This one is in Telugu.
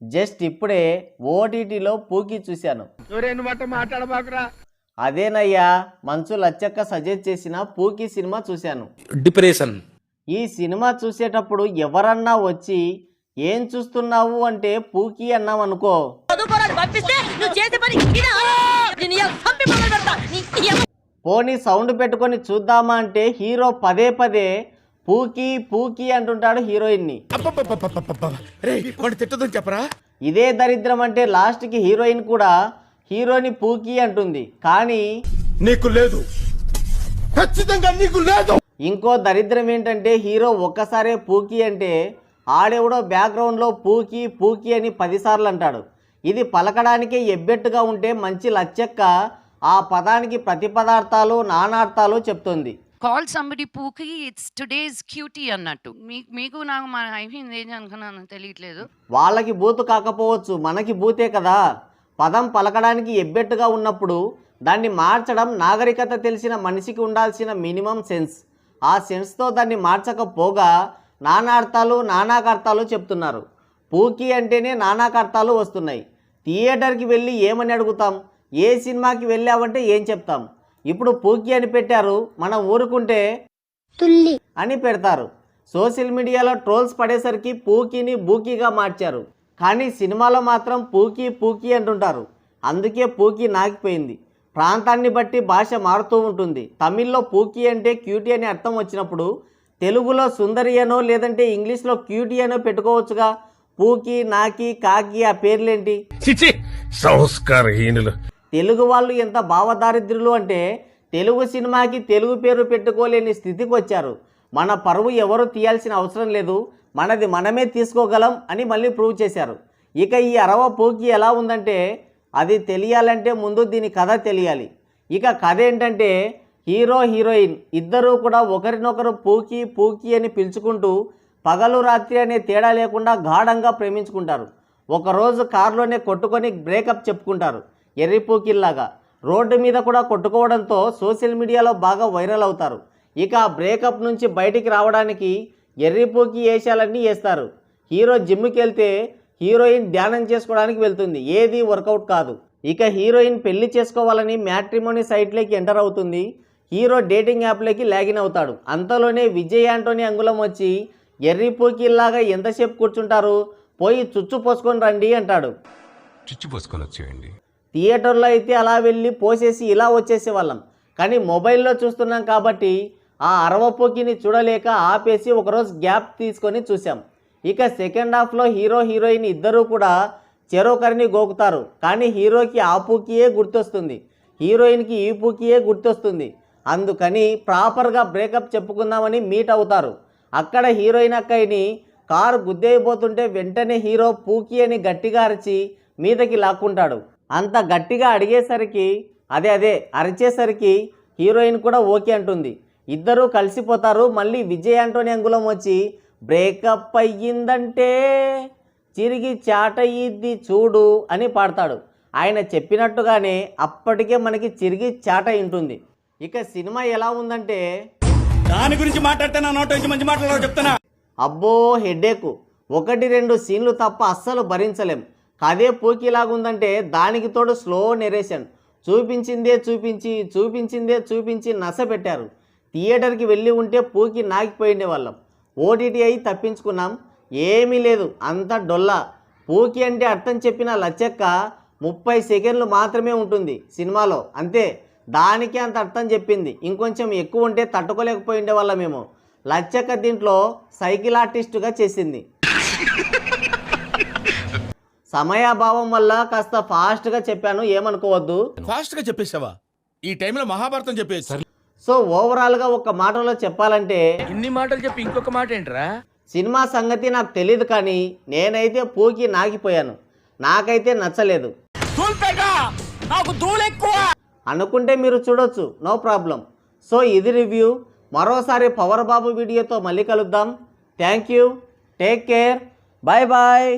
జస్ట్ ఇప్పుడే ఓటీటీలో పూకీ చూశాను. అదేనయ్యా, మంచు లచ్చక్క సజెస్ట్ చేసిన పూకీ సినిమా చూశాను. డిప్రెషన్. ఈ సినిమా చూసేటప్పుడు ఎవరన్నా వచ్చి ఏం చూస్తున్నావు అంటే పూకీ అన్నాం అనుకో, పోనీ సౌండ్ పెట్టుకొని చూద్దామా అంటే హీరో పదే పదే పూకీ పూకీ అంటుంటాడు హీరోయిన్ని. చెప్పరా, ఇదే దరిద్రం అంటే లాస్ట్కి హీరోయిన్ కూడా హీరోని పూకీ అంటుంది. కానీ నీకు లేదు, ఖచ్చితంగా నీకు లేదు. ఇంకో దరిద్రం ఏంటంటే హీరో ఒక్కసారే పూకీ అంటే ఆడెవడో బ్యాక్గ్రౌండ్లో పూకీ పూకీ అని 10 సార్లు అంటాడు. ఇది పలకడానికే ఎబ్బెట్టుగా ఉంటే మంచి లచ్చక్క ఆ పదానికి ప్రతిపదార్థాలు నానార్థాలు చెప్తుంది. Call somebody pookie it's today's cutie అన్నట్టు. మీకు నాకు మన అయిపోయింది ఏం అనుకున్నాను తెలియట్లేదు. వాళ్ళకి బూతు కాకపోవచ్చు, మనకి బూతే కదా. పదం పలకడానికి ఎబ్బెట్టుగా ఉన్నప్పుడు దాన్ని మార్చడం నాగరికత తెలిసిన మనిషికి ఉండాల్సిన మినిమం సెన్స్. ఆ సెన్స్తో దాన్ని మార్చకపోగా నానార్థాలు నానాకర్తాలు చెప్తున్నారు. పూకీ అంటేనే నానాకర్తాలు వస్తున్నాయి. థియేటర్కి వెళ్ళి ఏమని అడుగుతాం, ఏ సినిమాకి వెళ్ళావంటే ఏం చెప్తాం. ఇప్పుడు పూకీ అని పెట్టారు, మనం ఊరుకుంటే తుల్లి అని పెడతారు. సోషల్ మీడియాలో ట్రోల్స్ పడేసరికి పూకీని బూకీగా మార్చారు. కానీ సినిమాలో మాత్రం పూకీ పూకీ అంటుంటారు. అందుకే పూకీ నాకిపోయింది. ప్రాంతాన్ని బట్టి భాష మారుతూ ఉంటుంది. తమిళ్లో పూకీ అంటే క్యూటీ అని అర్థం వచ్చినప్పుడు తెలుగులో సుందరి అనో లేదంటే ఇంగ్లీష్లో క్యూటీ అనో పెట్టుకోవచ్చుగా. పూకీ, నాకి, కాకి ఆ పేర్లేంటి? సంస్కారహీనులు. తెలుగు వాళ్ళు ఎంత భావదారిద్రులు అంటే తెలుగు సినిమాకి తెలుగు పేరు పెట్టుకోలేని స్థితికి వచ్చారు. మన పరువు ఎవరు తీయాల్సిన అవసరం లేదు, మనది మనమే తీసుకోగలం అని మళ్ళీ ప్రూవ్ చేశారు. ఇక ఈ అరవ పూకీ ఎలా ఉందంటే అది తెలియాలంటే ముందు దీని కథ తెలియాలి. ఇక కథ ఏంటంటే హీరో హీరోయిన్ ఇద్దరూ కూడా ఒకరినొకరు పూకీ పూకీ అని పిలుచుకుంటూ పగలు రాత్రి అనే తేడా లేకుండా గాఢంగా ప్రేమించుకుంటారు. ఒకరోజు కారులోనే కొట్టుకొని బ్రేకప్ చెప్పుకుంటారు ఎర్రి పూకీల్లాగా. రోడ్డు మీద కూడా కొట్టుకోవడంతో సోషల్ మీడియాలో బాగా వైరల్ అవుతారు. ఇక ఆ బ్రేకప్ నుంచి బయటికి రావడానికి ఎర్రి పూకీ వేషాలన్నీ వేస్తారు. హీరో జిమ్కి వెళ్తే హీరోయిన్ ధ్యానం చేసుకోవడానికి వెళ్తుంది, ఏది వర్కౌట్ కాదు. ఇక హీరోయిన్ పెళ్లి చేసుకోవాలని మ్యాట్రిమోనీ సైట్లోకి ఎంటర్ అవుతుంది. హీరో డేటింగ్ యాప్లోకి లాగిన్ అవుతాడు. అంతలోనే విజయ్ యాంటోనీ అంగుళం వచ్చి ఎర్రి పూకీల్లాగా ఎంతసేపు కూర్చుంటారు, పోయి చుచ్చు పోసుకొని రండి అంటాడు. చుచ్చు పోసుకొని వచ్చేయండి. థియేటర్లో అయితే అలా వెళ్ళి పోసేసి ఇలా వచ్చేసేవాళ్ళం. కానీ మొబైల్లో చూస్తున్నాం కాబట్టి ఆ అరవ పూకీని చూడలేక ఆపేసి ఒకరోజు గ్యాప్ తీసుకొని చూసాం. ఇక సెకండ్ హాఫ్లో హీరో హీరోయిన్ ఇద్దరూ కూడా చెరొకరిని గోకుతారు. కానీ హీరోకి ఆ పూకీయే గుర్తొస్తుంది, హీరోయిన్కి ఈ పూకీయే గుర్తొస్తుంది. అందుకని ప్రాపర్గా బ్రేకప్ చెప్పుకుందామని మీట్ అవుతారు. అక్కడ హీరోయిన్ అక్కయ్యని కారు గుద్దేయబోతుంటే వెంటనే హీరో పూకీ అని గట్టిగా అరిచి మీదకి లాక్కుంటాడు. అంత గట్టిగా అడిగేసరికి అదే అరిచేసరికి హీరోయిన్ కూడా ఓకే అంటుంది. ఇద్దరూ కలిసిపోతారు. మళ్ళీ విజయ్ యాంటోనీ అంగుళం వచ్చి బ్రేకప్ అయ్యిందంటే చిరిగి చాటయిద్ది చూడు అని పాడతాడు. ఆయన చెప్పినట్టుగానే అప్పటికే మనకి చిరిగి చాట ఉంటుంది. ఇక సినిమా ఎలా ఉందంటే దాని గురించి మాట్లాడితే నోట్ నుంచి మంచి మాట్లాడాలో చెప్తానా. అబ్బో హెడ్ఏకు, 1-2 సీన్లు తప్ప అస్సలు భరించలేం. కదే పూకీలాగుందంటే దానికి తోడు స్లో నెరేషన్. చూపించిందే చూపించి నస పెట్టారు. థియేటర్కి వెళ్ళి ఉంటే పూకీ నాకిపోయిండే వాళ్ళం. ఓటీటీ అయి తప్పించుకున్నాం. ఏమీ లేదు, అంత డొల్లా. పూకీ అంటే అర్థం చెప్పిన లచ్చక్క 30 సెకండ్లు మాత్రమే ఉంటుంది సినిమాలో, అంతే. దానికే అంత అర్థం చెప్పింది. ఇంకొంచెం ఎక్కువ ఉంటే తట్టుకోలేకపోయిండే వాళ్ళమేమో. లచ్చక్క దీంట్లో సైకిల్ ఆర్టిస్టుగా చేసింది. సమయాభావం వల్ల కాస్త ఫాస్ట్గా చెప్పాను, ఏమనుకోవద్దు. ఫాస్ట్గా చెప్పేసావా? ఈ టైంలో మహాభారతం చెప్పేసి. సో ఓవరాల్గా ఒక మాటలో చెప్పాలంటే ఇన్ని మాటలు చెప్పి ఇంకొక మాట ఏంట్రా? సినిమా సంగతి నాకు తెలియదు, కానీ నేనైతే పూకీ నాగిపోయాను. నాకైతే నచ్చలేదు. అనుకుంటే మీరు చూడొచ్చు, నో ప్రాబ్లం. సో ఇది రివ్యూ. మరోసారి పవర్ బాబు వీడియోతో మళ్ళీ కలుద్దాం. Thank you, take care, bye bye.